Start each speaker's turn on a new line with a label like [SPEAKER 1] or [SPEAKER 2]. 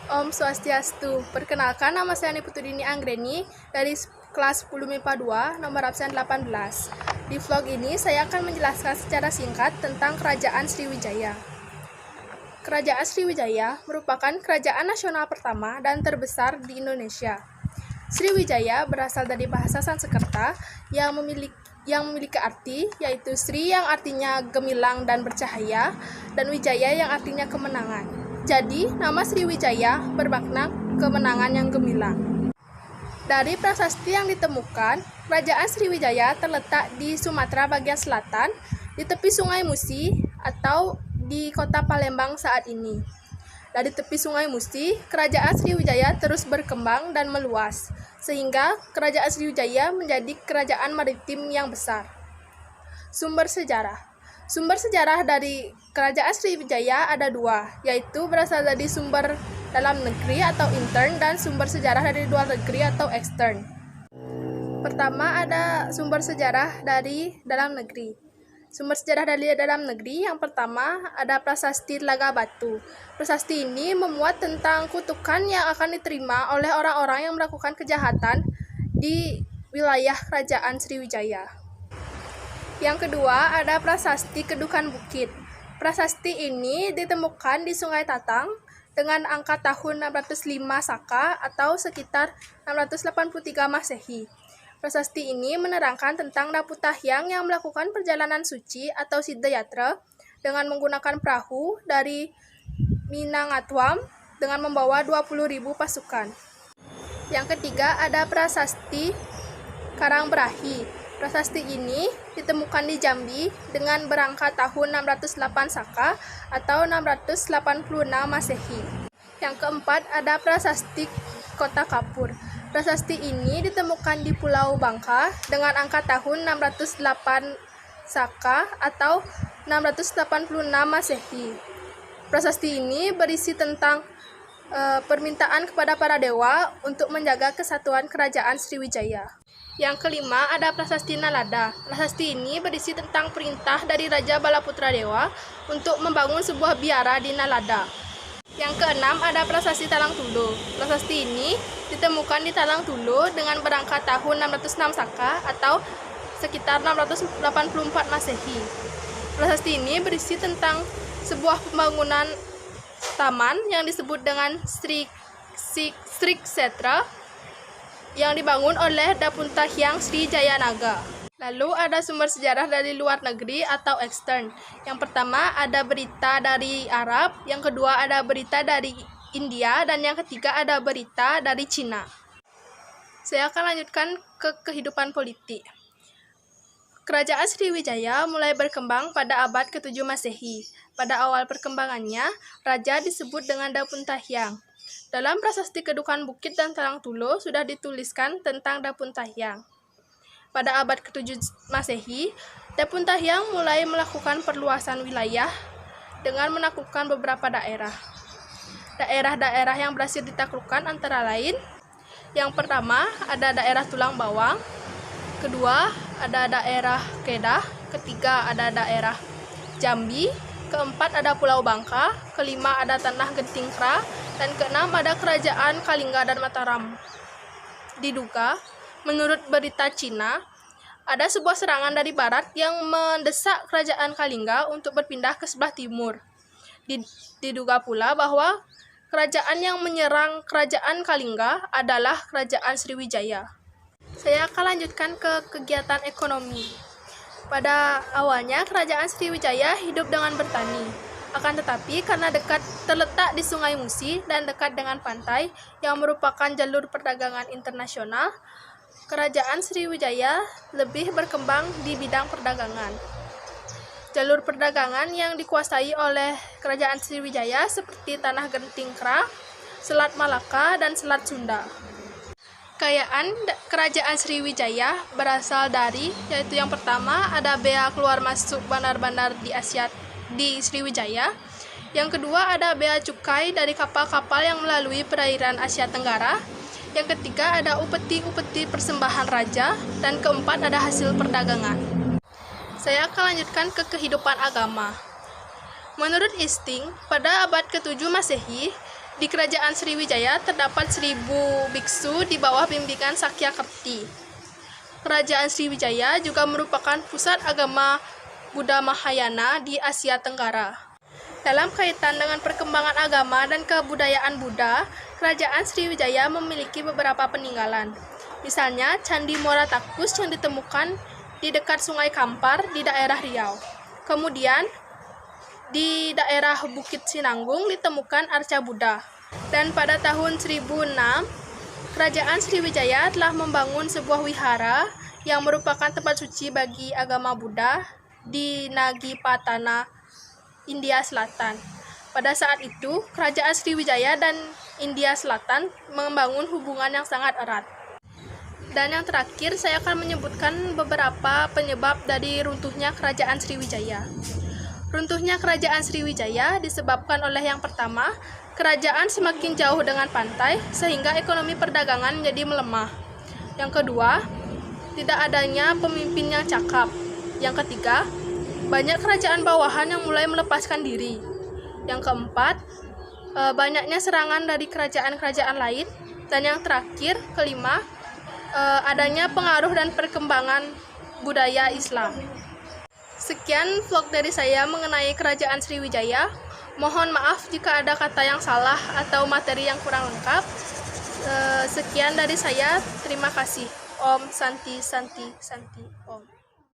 [SPEAKER 1] Om Swastiastu. Perkenalkan, nama saya Niputudini Anggreni dari kelas 10 MIPA 2, nomor absen 18. Di vlog ini saya akan menjelaskan secara singkat tentang Kerajaan Sriwijaya. Kerajaan Sriwijaya merupakan kerajaan nasional pertama dan terbesar di Indonesia. Sriwijaya berasal dari bahasa Sanskerta yang memiliki arti, yaitu Sri yang artinya gemilang dan bercahaya, dan Wijaya yang artinya kemenangan. Jadi, nama Sriwijaya bermakna kemenangan yang gemilang. Dari prasasti yang ditemukan, Kerajaan Sriwijaya terletak di Sumatera bagian selatan, di tepi Sungai Musi atau di kota Palembang saat ini. Dari tepi Sungai Musi, Kerajaan Sriwijaya terus berkembang dan meluas, sehingga Kerajaan Sriwijaya menjadi kerajaan maritim yang besar. Sumber sejarah. Sumber sejarah dari Kerajaan Sriwijaya ada dua, yaitu berasal dari sumber dalam negeri atau intern dan sumber sejarah dari luar negeri atau ekstern. Pertama ada sumber sejarah dari dalam negeri. Sumber sejarah dari dalam negeri yang pertama ada Prasasti Telaga Batu. Prasasti ini memuat tentang kutukan yang akan diterima oleh orang-orang yang melakukan kejahatan di wilayah Kerajaan Sriwijaya. Yang kedua ada Prasasti Kedukan Bukit. Prasasti ini ditemukan di Sungai Tatang dengan angka tahun 605 Saka atau sekitar 683 Masehi. Prasasti ini menerangkan tentang Daputahyang yang melakukan perjalanan suci atau Siddha Yatra dengan menggunakan perahu dari Minangkabau dengan membawa 20.000 pasukan. Yang ketiga ada Prasasti Karangberahi. Prasasti ini ditemukan di Jambi dengan berangka tahun 608 Saka atau 686 Masehi. Yang keempat ada Prasasti Kota Kapur. Prasasti ini ditemukan di Pulau Bangka dengan angka tahun 608 Saka atau 686 Masehi. Prasasti ini berisi tentang permintaan kepada para dewa untuk menjaga kesatuan Kerajaan Sriwijaya. Yang kelima ada Prasasti Nalada. Prasasti ini berisi tentang perintah dari Raja Balaputra Dewa untuk membangun sebuah biara di Nalada. Yang keenam ada Prasasti Talang Tulo. Prasasti ini ditemukan di Talang Tulo dengan berangkat tahun 606 Saka atau sekitar 684 Masehi. Prasasti ini berisi tentang sebuah pembangunan taman yang disebut dengan Sri Kshetra yang dibangun oleh Daputahyang Sri Jayanaga. Lalu ada sumber sejarah dari luar negeri atau ekstern. Yang pertama ada berita dari Arab, yang kedua ada berita dari India, dan yang ketiga ada berita dari Cina. Saya akan lanjutkan ke kehidupan politik. Kerajaan Sriwijaya mulai berkembang pada abad ke-7 Masehi. Pada awal perkembangannya, raja disebut dengan Daputahyang. Dalam Prasasti Kedukan Bukit dan Talang Tulo sudah dituliskan tentang Daputahyang. Pada abad ke-7 Masehi, Daputahyang mulai melakukan perluasan wilayah dengan menaklukkan beberapa daerah. Daerah-daerah yang berhasil ditaklukkan antara lain, yang pertama ada daerah Tulang Bawang, kedua ada daerah Kedah, ketiga ada daerah Jambi, keempat ada Pulau Bangka, kelima ada Tanah Gentingkra, dan keenam ada Kerajaan Kalingga dan Mataram. Diduga, menurut berita Cina, ada sebuah serangan dari barat yang mendesak Kerajaan Kalingga untuk berpindah ke sebelah timur. Diduga pula bahwa kerajaan yang menyerang Kerajaan Kalingga adalah Kerajaan Sriwijaya. Saya akan lanjutkan ke kegiatan ekonomi. Pada awalnya, Kerajaan Sriwijaya hidup dengan bertani. Akan tetapi, karena terletak di Sungai Musi dan dekat dengan pantai yang merupakan jalur perdagangan internasional, Kerajaan Sriwijaya lebih berkembang di bidang perdagangan. Jalur perdagangan yang dikuasai oleh Kerajaan Sriwijaya seperti Tanah Gentingkra, Selat Malaka, dan Selat Sunda. Kekayaan Kerajaan Sriwijaya berasal dari, yaitu yang pertama ada bea keluar masuk bandar-bandar di Asia di Sriwijaya. Yang kedua ada bea cukai dari kapal-kapal yang melalui perairan Asia Tenggara. Yang ketiga ada upeti-upeti persembahan raja, dan keempat ada hasil perdagangan. Saya akan lanjutkan ke kehidupan agama. Menurut Isting, pada abad ke-7 Masehi, Di Kerajaan Sriwijaya terdapat 1.000 biksu di bawah bimbingan Sakyakerti. Kerajaan Sriwijaya juga merupakan pusat agama Buddha Mahayana di Asia Tenggara. Dalam kaitan dengan perkembangan agama dan kebudayaan Buddha, Kerajaan Sriwijaya memiliki beberapa peninggalan. Misalnya, Candi Muara Takus yang ditemukan di dekat Sungai Kampar di daerah Riau. Kemudian, di daerah Bukit Sinanggung ditemukan arca Buddha. Dan pada tahun 1006, Kerajaan Sriwijaya telah membangun sebuah wihara yang merupakan tempat suci bagi agama Buddha di Nagipatana, India Selatan. Pada saat itu, Kerajaan Sriwijaya dan India Selatan membangun hubungan yang sangat erat. Dan yang terakhir, saya akan menyebutkan beberapa penyebab dari runtuhnya Kerajaan Sriwijaya. Runtuhnya Kerajaan Sriwijaya disebabkan oleh yang pertama, kerajaan semakin jauh dengan pantai sehingga ekonomi perdagangan menjadi melemah. Yang kedua, tidak adanya pemimpin yang cakap. Yang ketiga, banyak kerajaan bawahan yang mulai melepaskan diri. Yang keempat, banyaknya serangan dari kerajaan-kerajaan lain. Dan yang terakhir, kelima, adanya pengaruh dan perkembangan budaya Islam. Sekian vlog dari saya mengenai Kerajaan Sriwijaya. Mohon maaf jika ada kata yang salah atau materi yang kurang lengkap. Sekian dari saya, terima kasih. Om Santi Santi Santi Om.